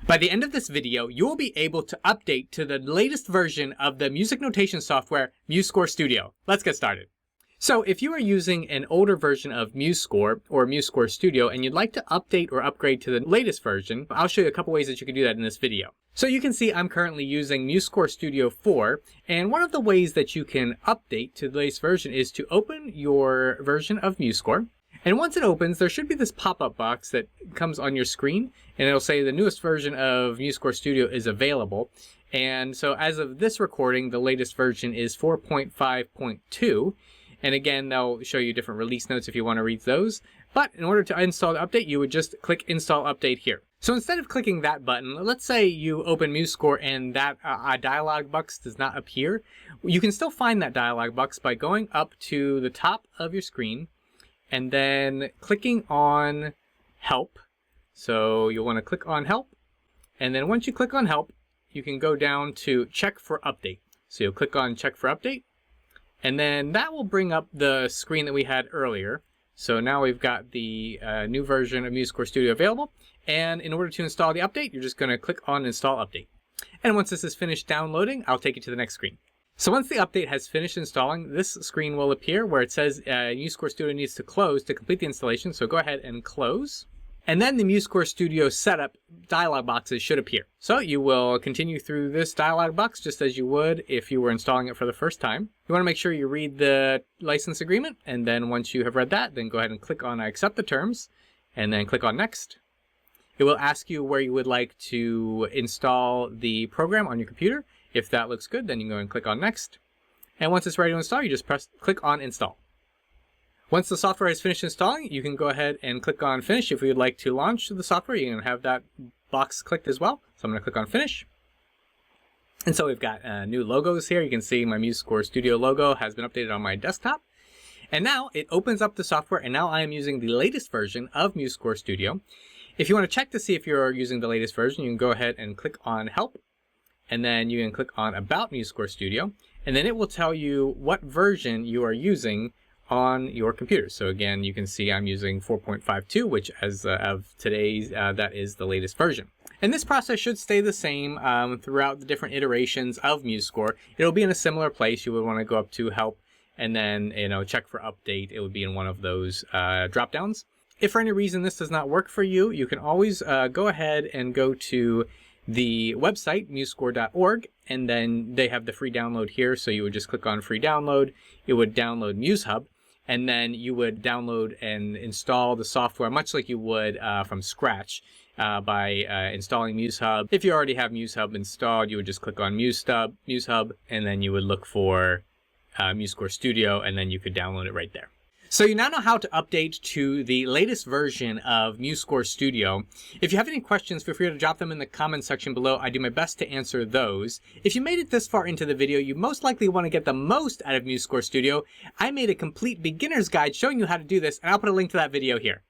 By the end of this video, you will be able to update to the latest version of the music notation software, MuseScore Studio. Let's get started. So if you are using an older version of MuseScore or MuseScore Studio and you'd like to update or upgrade to the latest version, I'll show you a couple ways that you can do that in this video. So you can see I'm currently using MuseScore Studio 4, and one of the ways that you can update to the latest version is to open your version of MuseScore. And once it opens, there should be this pop-up box that comes on your screen, and it'll say the newest version of MuseScore Studio is available. And so as of this recording, the latest version is 4.5.2. And again, they'll show you different release notes if you want to read those. But in order to install the update, you would just click Install Update here. So instead of clicking that button, let's say you open MuseScore and that dialog box does not appear. You can still find that dialog box by going up to the top of your screen and then clicking on Help. So you'll want to click on Help. And then once you click on Help, you can go down to Check for Update. So you'll click on Check for Update. And then that will bring up the screen that we had earlier. So now we've got the new version of MuseScore Studio available. And in order to install the update, you're just going to click on Install Update. And once this is finished downloading, I'll take you to the next screen. So once the update has finished installing, this screen will appear where it says MuseScore Studio needs to close to complete the installation. So go ahead and close. And then the MuseScore Studio setup dialog boxes should appear. So you will continue through this dialog box just as you would if you were installing it for the first time. You want to make sure you read the license agreement, and then once you have read that, then go ahead and click on I accept the terms, and then click on Next. It will ask you where you would like to install the program on your computer. If that looks good, then you can go and click on Next. And once it's ready to install, you just click on Install. Once the software is finished installing, you can go ahead and click on Finish. If you would like to launch the software, you can have that box clicked as well. So I'm going to click on Finish. And so we've got new logos here. You can see my MuseScore Studio logo has been updated on my desktop. And now it opens up the software, and now I am using the latest version of MuseScore Studio. If you want to check to see if you're using the latest version, you can go ahead and click on Help. And then you can click on About MuseScore Studio. And then it will tell you what version you are using on your computer. So again, you can see I'm using 4.52, which as of today's, that is the latest version. And this process should stay the same throughout the different iterations of MuseScore. It'll be in a similar place. You would want to go up to Help and then, check for update. It would be in one of those drop downs. If for any reason this does not work for you, you can always go ahead and go to the website, musescore.org, and then they have the free download here. So you would just click on free download. It would download MuseHub, and then you would download and install the software much like you would from scratch by installing MuseHub. If you already have MuseHub installed, you would just click on MuseHub, and then you would look for MuseScore Studio, and then you could download it right there. So you now know how to update to the latest version of MuseScore Studio. If you have any questions, feel free to drop them in the comment section below. I do my best to answer those. If you made it this far into the video, you most likely want to get the most out of MuseScore Studio. I made a complete beginner's guide showing you how to do this, and I'll put a link to that video here.